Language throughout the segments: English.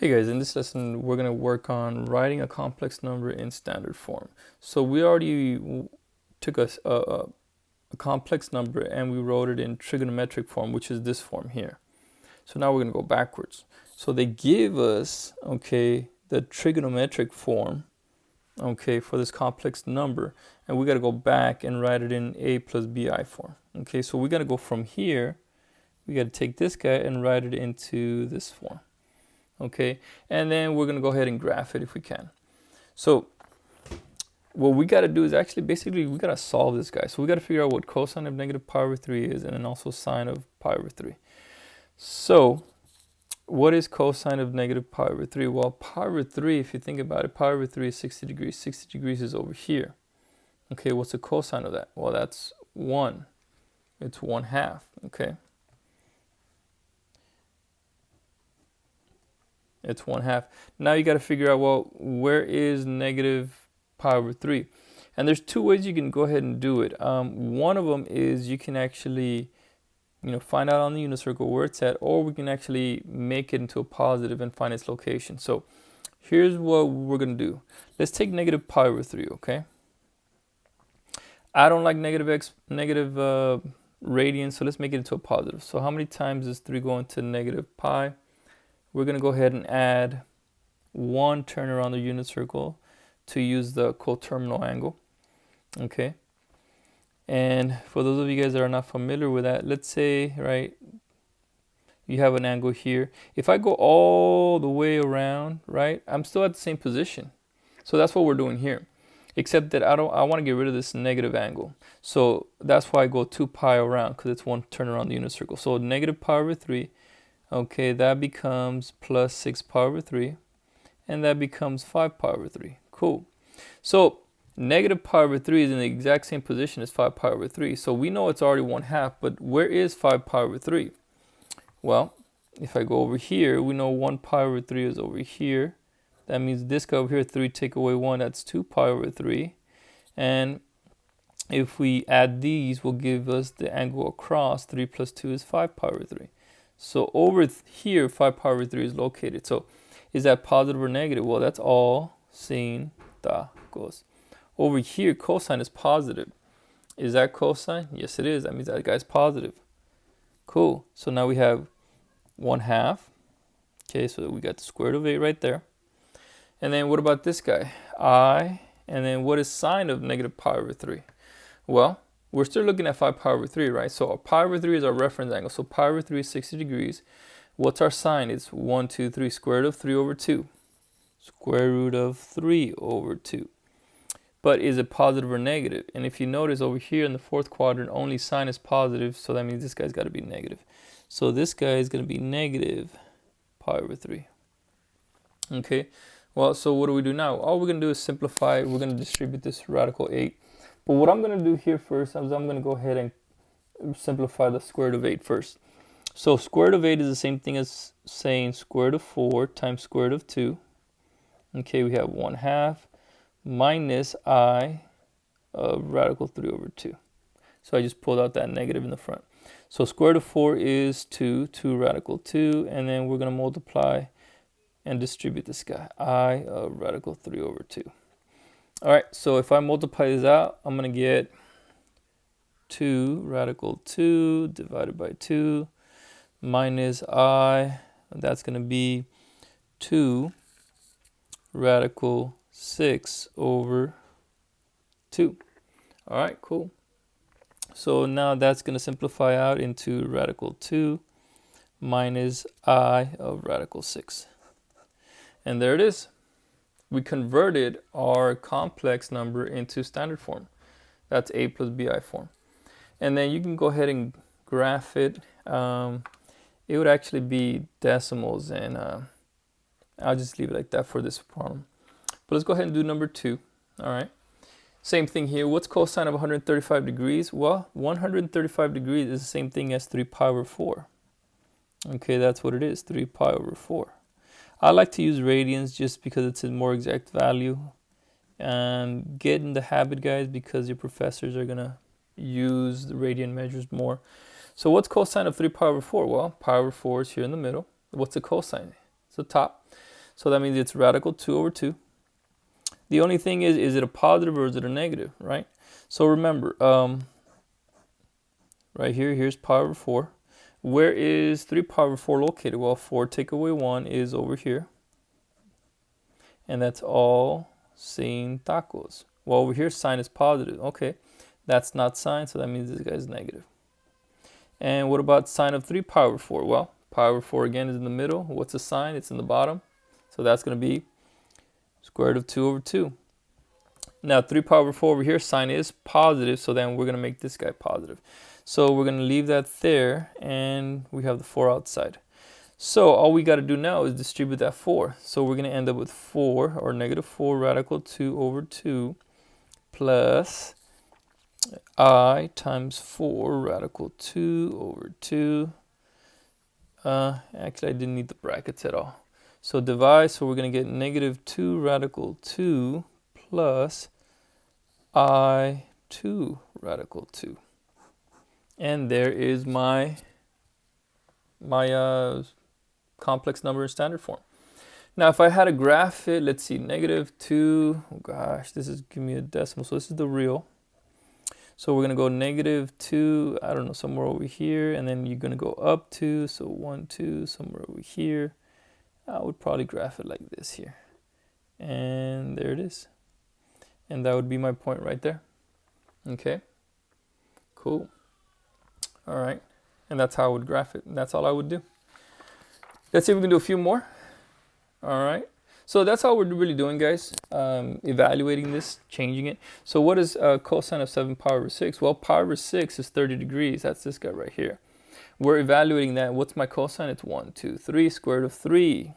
Hey guys, in this lesson we're going to work on writing a complex number in standard form. So we already took a complex number and we wrote it in trigonometric form, which is this form here. So now we're going to go backwards. So they give us, okay, the trigonometric form, okay, for this complex number, and we got to go back and write it in a plus bi form. Okay, so we got to go from here, we got to take this guy and write it into this form. Okay, and then we're going to go ahead and graph it if we can. So what we got to do is actually basically we got to solve this guy. So we got to figure out what cosine of negative pi over 3 is, and then also sine of pi over 3. So what is cosine of negative pi over 3? Well, pi over 3, if you think about it, pi over 3 is 60 degrees. 60 degrees is over here. Okay, what's the cosine of that? Well, that's 1. It's 1/2, okay? It's 1/2. Now you got to figure out, well, where is negative pi over 3? And there's two ways you can go ahead and do it. One of them is you can actually, find out on the unit circle where it's at, or we can actually make it into a positive and find its location. So here's what we're going to do. Let's take negative pi over 3, okay? I don't like negative radians, so let's make it into a positive. So how many times does 3 go into negative pi? We're going to go ahead and add 1 turn around the unit circle to use the coterminal angle. Okay. And for those of you guys that are not familiar with that, let's say, right, you have an angle here. If I go all the way around, right, I'm still at the same position. So that's what we're doing here. Except that I want to get rid of this negative angle. So that's why I go 2 pi around, because it's 1 turn around the unit circle. So negative pi over 3. Okay, that becomes plus 6 pi over 3, and that becomes 5 pi over 3. Cool. So negative pi over 3 is in the exact same position as 5 pi over 3. So we know it's already 1/2, but where is 5 pi over 3? Well, if I go over here, we know 1 pi over 3 is over here. That means this guy over here, 3 take away 1, that's 2 pi over 3. And if we add these, will give us the angle across. 3 plus 2 is 5 pi over 3. So over here, 5 pi over 3 is located. So is that positive or negative? Well, that's all sin ta cos. Over here, cosine is positive. Is that cosine? Yes, it is. That means that guy's positive. Cool. So now we have 1/2. Okay, so we got the square root of 8 right there. And then what about this guy? I. And then what is sine of negative pi over 3? Well, we're still looking at 5 pi over 3, right? So pi over 3 is our reference angle. So pi over 3 is 60 degrees. What's our sine? It's 1, 2, 3. Square root of 3 over 2. Square root of 3 over 2. But is it positive or negative? And if you notice over here in the fourth quadrant, only sine is positive. So that means this guy's got to be negative. So this guy is going to be negative pi over 3. Okay. Well, so what do we do now? All we're going to do is simplify. We're going to distribute this radical 8. But what I'm going to do here first is I'm going to go ahead and simplify the square root of 8 first. So square root of 8 is the same thing as saying square root of 4 times square root of 2. Okay, we have 1/2 minus I of radical 3 over 2. So I just pulled out that negative in the front. So square root of 4 is 2, 2 radical 2, and then we're going to multiply and distribute this guy, I of radical 3 over 2. All right, so if I multiply this out, I'm going to get 2 radical 2 divided by 2 minus I, that's going to be 2 radical 6 over 2. All right, cool. So now that's going to simplify out into radical 2 minus I of radical 6. And there it is. We converted our complex number into standard form. That's a plus bi form. And then you can go ahead and graph it. It would actually be decimals, and I'll just leave it like that for this problem. But let's go ahead and do number 2. All right. Same thing here. What's cosine of 135 degrees? Well, 135 degrees is the same thing as 3 pi over 4. Okay, that's what it is, 3 pi over 4. I like to use radians just because it's a more exact value. And get in the habit, guys, because your professors are going to use the radian measures more. So what's cosine of 3 pi over 4? Well, pi over 4 is here in the middle. What's the cosine? It's the top. So that means it's radical 2 over 2. The only thing is it a positive or is it a negative, right? So remember, right here, here's pi over 4. Where is 3 pi over 4 located? Well, 4 take away 1 is over here. And that's all sin tacos. Well, over here, sine is positive. Okay, that's not sine, so that means this guy is negative. And what about sine of 3 pi over 4? Well, pi over 4 again is in the middle. What's the sine? It's in the bottom. So that's going to be square root of 2 over 2. Now, 3 pi over 4 over here, sine is positive, so then we're going to make this guy positive. So we're going to leave that there, and we have the 4 outside. So all we got to do now is distribute that 4. So we're going to end up with 4, or negative 4 radical 2 over 2, plus I times 4 radical 2 over 2. Actually, I didn't need the brackets at all. So divide, so we're going to get negative 2 radical 2 plus I 2 radical 2. And there is my complex number in standard form. Now, if I had to graph it, let's see, negative 2, oh gosh, this is giving me a decimal, so this is the real. So we're going to go negative 2, I don't know, somewhere over here, and then you're going to go up 2, so 1, 2, somewhere over here. I would probably graph it like this here. And there it is. And that would be my point right there. Okay, cool. All right, and that's how I would graph it. And that's all I would do. Let's see if we can do a few more. All right, so that's all we're really doing, guys. Evaluating this, changing it. So what is cosine of 7 pi over 6? Well, pi over 6 is 30 degrees. That's this guy right here. We're evaluating that. What's my cosine? It's 1, 2, 3, square root of 3.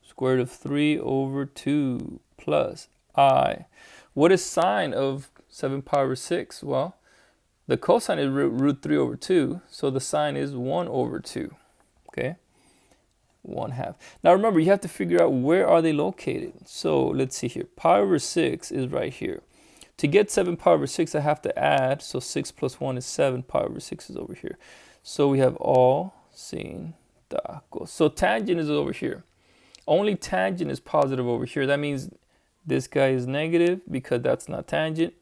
Square root of 3 over 2 plus I. What is sine of 7 pi over 6? Well, the cosine is root 3 over 2, so the sine is 1 over 2, okay? 1/2. Now remember, you have to figure out where are they located. So let's see here. Pi over 6 is right here. To get 7 pi over 6, I have to add, so 6 plus 1 is 7, pi over 6 is over here. So we have all sin tacos. So tangent is over here. Only tangent is positive over here. That means this guy is negative because that's not tangent.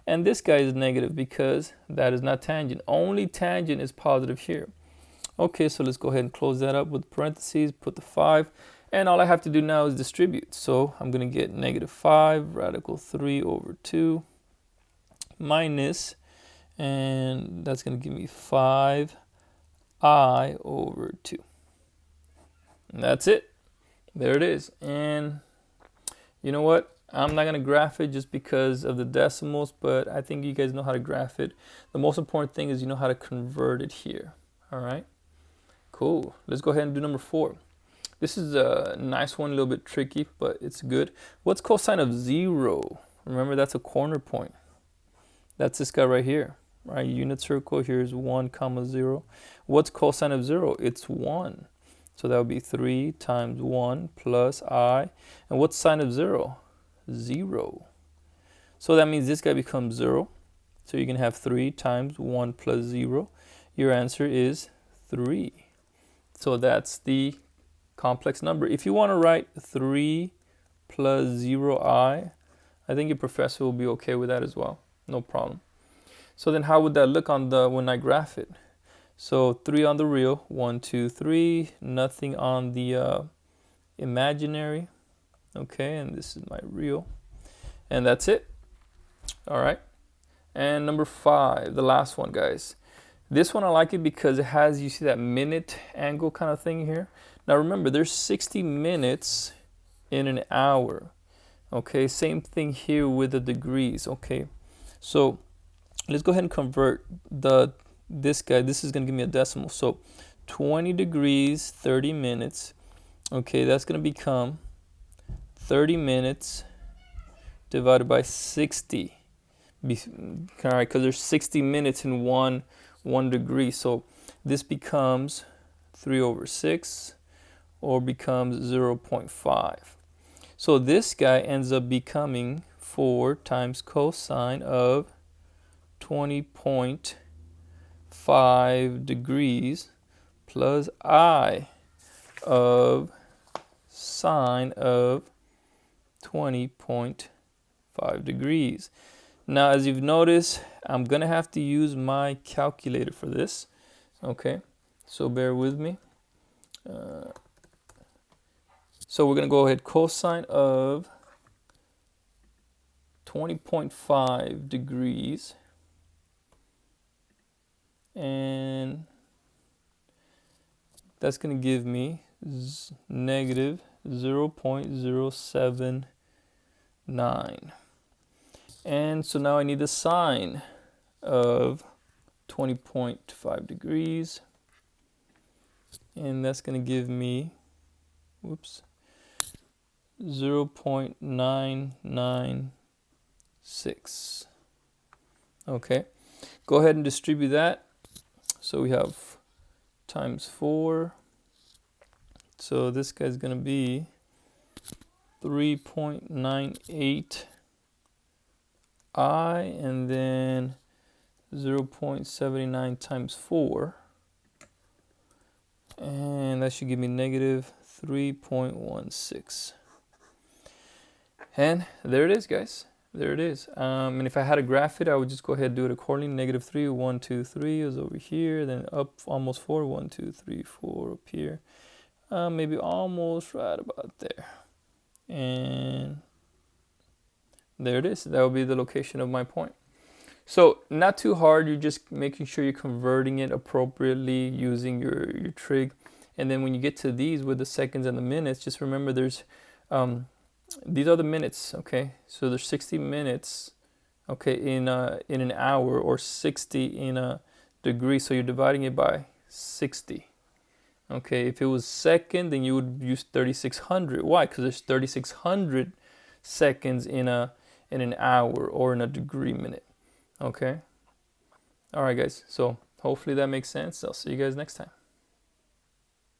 And this guy is negative because that is not tangent. Only tangent is positive here. Okay, so let's go ahead and close that up with parentheses, put the 5. And all I have to do now is distribute. So I'm going to get negative 5 radical 3 over 2 minus, and that's going to give me 5I over 2. And that's it. There it is. And you know what? I'm not going to graph it just because of the decimals, but I think you guys know how to graph it. The most important thing is you know how to convert it here. All right? Cool. Let's go ahead and do number 4. This is a nice one, a little bit tricky, but it's good. What's cosine of 0? Remember, that's a corner point. That's this guy right here. Right? Unit circle, here's 1, 0. What's cosine of 0? It's 1. So that would be 3 times 1 plus I. And what's sine of 0? 0. So that means this guy becomes 0. So you can have 3 times 1 plus 0. Your answer is 3. So that's the complex number. If you want to write 3 plus 0i, I think your professor will be okay with that as well. No problem. So then how would that look on the when I graph it? So 3 on the real, 1, 2, 3, nothing on the imaginary. Okay, and this is my real. And that's it. All right. And number 5, the last one, guys. This one I like it because it has, you see that minute angle kind of thing here. Now remember, there's 60 minutes in an hour. Okay, same thing here with the degrees. Okay, so let's go ahead and convert this guy. This is going to give me a decimal. So 20 degrees, 30 minutes. Okay, that's going to become 30 minutes divided by 60. All right, because there's 60 minutes in one degree. So this becomes 3 over 6 or becomes 0.5. So this guy ends up becoming 4 times cosine of 20.5 degrees plus I of sine of 20.5 degrees. Now, as you've noticed, I'm going to have to use my calculator for this. Okay, so bear with me. So we're going to go ahead, cosine of 20.5 degrees. And that's going to give me negative 0.079. And so now I need the sine of 20.5 degrees. And that's going to give me, 0.996. Okay, go ahead and distribute that. So we have times 4. So this guy's going to be 3.98 I, and then 0.79 times 4. And that should give me negative 3.16. And there it is, guys. There it is. And if I had to graph it, I would just go ahead and do it accordingly. Negative 3, 1, 2, 3 is over here. Then up almost 4, 1, 2, 3, 4 up here. Maybe almost right about there. And there it is. That will be the location of my point. So not too hard. You're just making sure you're converting it appropriately using your trig. And then when you get to these with the seconds and the minutes, just remember there's these are the minutes. Okay, so there's 60 minutes. Okay, in an hour, or 60 in a degree. So you're dividing it by 60. Okay, if it was second, then you would use 3600. Why? Because there's 3600 seconds in an hour or in a degree minute. Okay. All right, guys. So hopefully that makes sense. I'll see you guys next time.